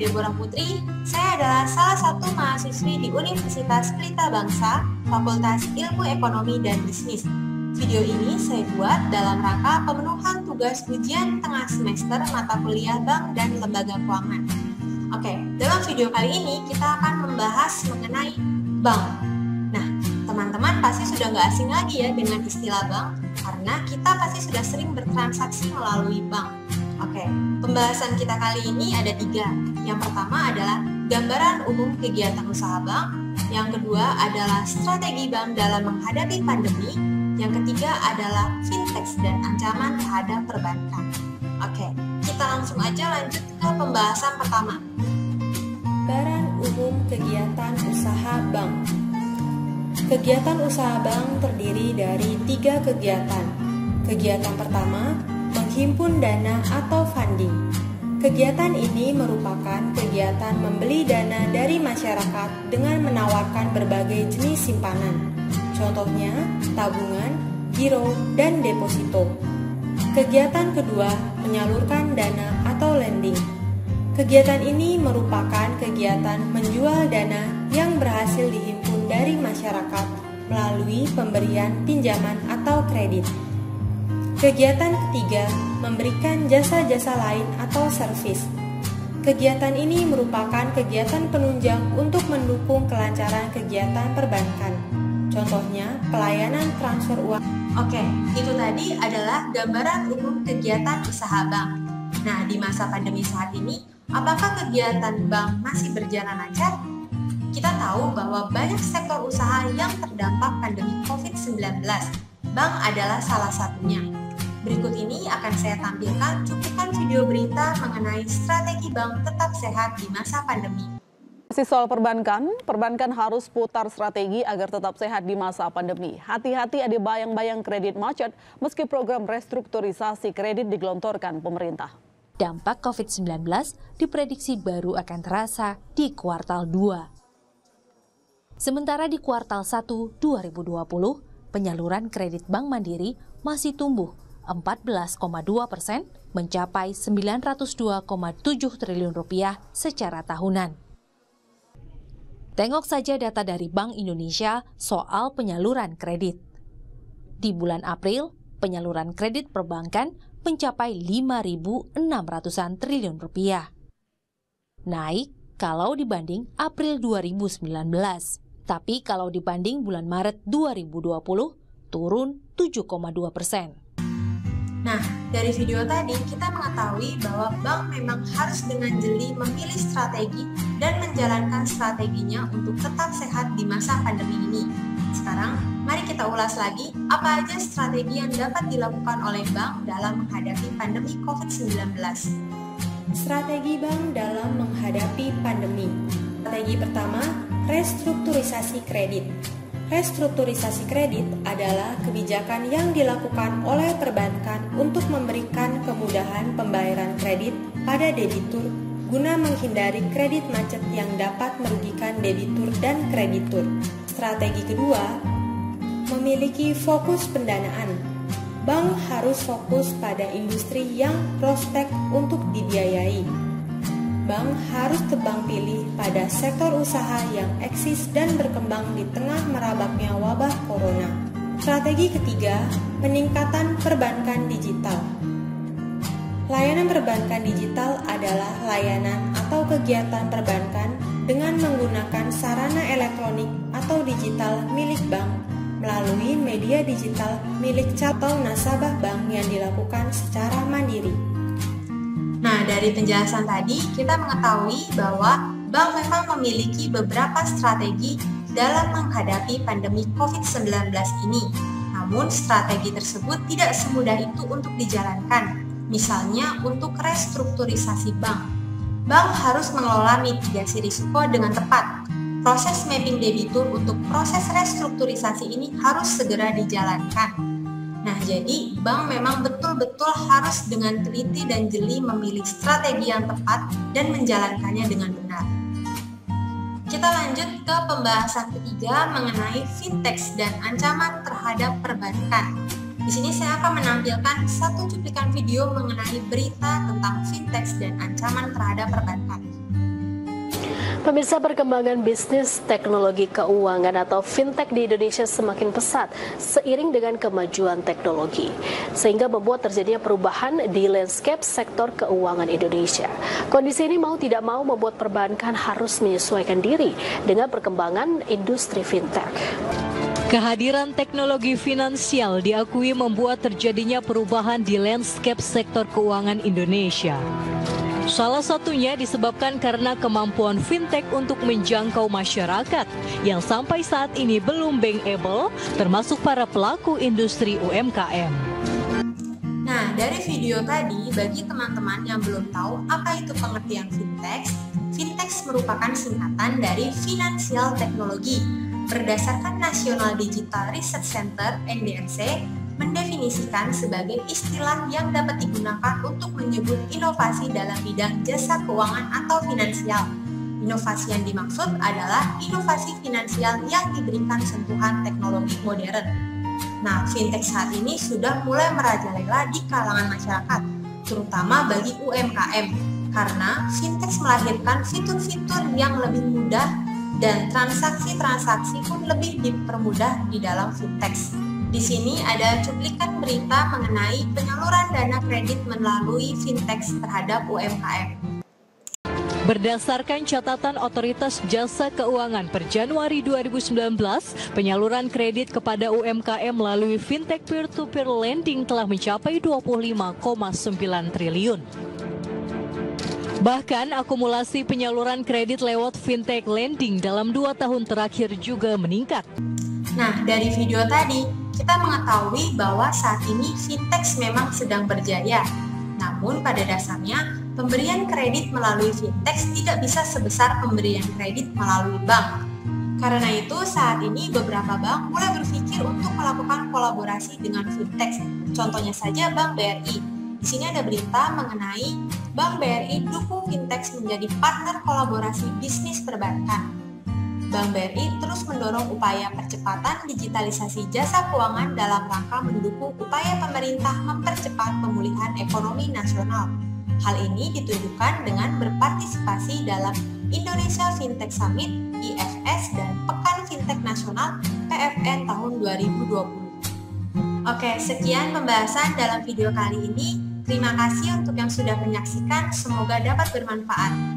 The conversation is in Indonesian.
Deborah Putri. Saya adalah salah satu mahasiswi di Universitas Pelita Bangsa, Fakultas Ilmu Ekonomi dan Bisnis. Video ini saya buat dalam rangka pemenuhan tugas ujian tengah semester mata kuliah Bank dan Lembaga Keuangan. Oke, dalam video kali ini kita akan membahas mengenai bank. Nah, teman-teman pasti sudah nggak asing lagi ya dengan istilah bank, karena kita pasti sudah sering bertransaksi melalui bank. Oke, pembahasan kita kali ini ada 3. Yang pertama adalah gambaran umum kegiatan usaha bank. Yang kedua adalah strategi bank dalam menghadapi pandemi. Yang ketiga adalah fintech dan ancaman terhadap perbankan. Oke, kita langsung aja lanjut ke pembahasan pertama. Gambaran umum kegiatan usaha bank. Kegiatan usaha bank terdiri dari 3 kegiatan. Kegiatan pertama, menghimpun dana atau funding. Kegiatan ini merupakan kegiatan membeli dana dari masyarakat dengan menawarkan berbagai jenis simpanan. Contohnya, tabungan, giro, dan deposito. Kegiatan kedua, menyalurkan dana atau lending. Kegiatan ini merupakan kegiatan menjual dana yang berhasil dihimpun dari masyarakat melalui pemberian pinjaman atau kredit. Kegiatan ketiga, memberikan jasa-jasa lain atau servis. Kegiatan ini merupakan kegiatan penunjang untuk mendukung kelancaran kegiatan perbankan. Contohnya, pelayanan transfer uang. Oke, itu tadi adalah gambaran umum kegiatan usaha bank. Nah, di masa pandemi saat ini, apakah kegiatan bank masih berjalan lancar? Kita tahu bahwa banyak sektor usaha yang terdampak pandemi COVID-19. Bank adalah salah satunya. Berikut ini akan saya tampilkan cuplikan video berita mengenai strategi bank tetap sehat di masa pandemi. Masih soal perbankan harus putar strategi agar tetap sehat di masa pandemi. Hati-hati ada bayang-bayang kredit macet meski program restrukturisasi kredit digelontorkan pemerintah. Dampak COVID-19 diprediksi baru akan terasa di kuartal 2. Sementara di kuartal 1 2020, penyaluran kredit Bank Mandiri masih tumbuh 14,2% mencapai Rp902,7 triliun secara tahunan. Tengok saja data dari Bank Indonesia soal penyaluran kredit. Di bulan April, penyaluran kredit perbankan mencapai Rp5.600-an triliun. Naik kalau dibanding April 2019. Tapi kalau dibanding bulan Maret 2020, turun 7,2%. Nah, dari video tadi kita mengetahui bahwa bank memang harus dengan jeli memilih strategi dan menjalankan strateginya untuk tetap sehat di masa pandemi ini. Sekarang, mari kita ulas lagi apa aja strategi yang dapat dilakukan oleh bank dalam menghadapi pandemi COVID-19. Strategi bank dalam menghadapi pandemi. Strategi pertama, restrukturisasi kredit. Restrukturisasi kredit adalah kebijakan yang dilakukan oleh perbankan untuk memberikan kemudahan pembayaran kredit pada debitur guna menghindari kredit macet yang dapat merugikan debitur dan kreditur. Strategi kedua, memiliki fokus pendanaan. Bank harus fokus pada industri yang prospek untuk dibiayai. Bank harus tebang pilih pada sektor usaha yang eksis dan berkembang di tengah merebaknya wabah corona. Strategi ketiga, peningkatan perbankan digital. Layanan perbankan digital adalah layanan atau kegiatan perbankan dengan menggunakan sarana elektronik atau digital milik bank melalui media digital milik atau nasabah bank yang dilakukan secara mandiri. Nah, dari penjelasan tadi, kita mengetahui bahwa bank memang memiliki beberapa strategi dalam menghadapi pandemi COVID-19 ini. Namun, strategi tersebut tidak semudah itu untuk dijalankan. Misalnya, untuk restrukturisasi bank. Bank harus mengelola mitigasi risiko dengan tepat. Proses mapping debitur untuk proses restrukturisasi ini harus segera dijalankan. Nah, jadi bank memang betul-betul harus dengan teliti dan jeli memilih strategi yang tepat dan menjalankannya dengan benar. Kita lanjut ke pembahasan ketiga mengenai fintech dan ancaman terhadap perbankan. Di sini saya akan menampilkan satu cuplikan video mengenai berita tentang fintech dan ancaman terhadap perbankan. Pemirsa, perkembangan bisnis teknologi keuangan atau fintech di Indonesia semakin pesat seiring dengan kemajuan teknologi, sehingga membuat terjadinya perubahan di landscape sektor keuangan Indonesia. Kondisi ini mau tidak mau membuat perbankan harus menyesuaikan diri dengan perkembangan industri fintech. Kehadiran teknologi finansial diakui membuat terjadinya perubahan di landscape sektor keuangan Indonesia. Salah satunya disebabkan karena kemampuan fintech untuk menjangkau masyarakat yang sampai saat ini belum bankable, termasuk para pelaku industri UMKM. Nah, dari video tadi, bagi teman-teman yang belum tahu apa itu pengertian fintech, fintech merupakan singkatan dari Financial Technology. Berdasarkan National Digital Research Center (NDRC), mendefinisikan sebagai istilah yang dapat digunakan untuk menyebut inovasi dalam bidang jasa keuangan atau finansial. Inovasi yang dimaksud adalah inovasi finansial yang diberikan sentuhan teknologi modern. Nah, fintech saat ini sudah mulai merajalela di kalangan masyarakat, terutama bagi UMKM, karena fintech melahirkan fitur-fitur yang lebih mudah dan transaksi-transaksi pun lebih dipermudah di dalam fintech. Di sini ada cuplikan berita mengenai penyaluran dana kredit melalui fintech terhadap UMKM. Berdasarkan catatan Otoritas Jasa Keuangan per Januari 2019, penyaluran kredit kepada UMKM melalui fintech peer-to-peer lending telah mencapai 25,9 triliun. Bahkan akumulasi penyaluran kredit lewat fintech lending dalam 2 tahun terakhir juga meningkat. Nah, dari video tadi, kita mengetahui bahwa saat ini fintech memang sedang berjaya. Namun pada dasarnya, pemberian kredit melalui fintech tidak bisa sebesar pemberian kredit melalui bank. Karena itu, saat ini beberapa bank mulai berpikir untuk melakukan kolaborasi dengan fintech. Contohnya saja Bank BRI. Di sini ada berita mengenai Bank BRI dukung fintech menjadi partner kolaborasi bisnis perbankan. Bank BRI terus mendorong upaya percepatan digitalisasi jasa keuangan dalam rangka mendukung upaya pemerintah mempercepat pemulihan ekonomi nasional. Hal ini ditunjukkan dengan berpartisipasi dalam Indonesia Fintech Summit (IFS) dan Pekan Fintech Nasional (PFN) tahun 2020. Oke, sekian pembahasan dalam video kali ini. Terima kasih untuk yang sudah menyaksikan, semoga dapat bermanfaat.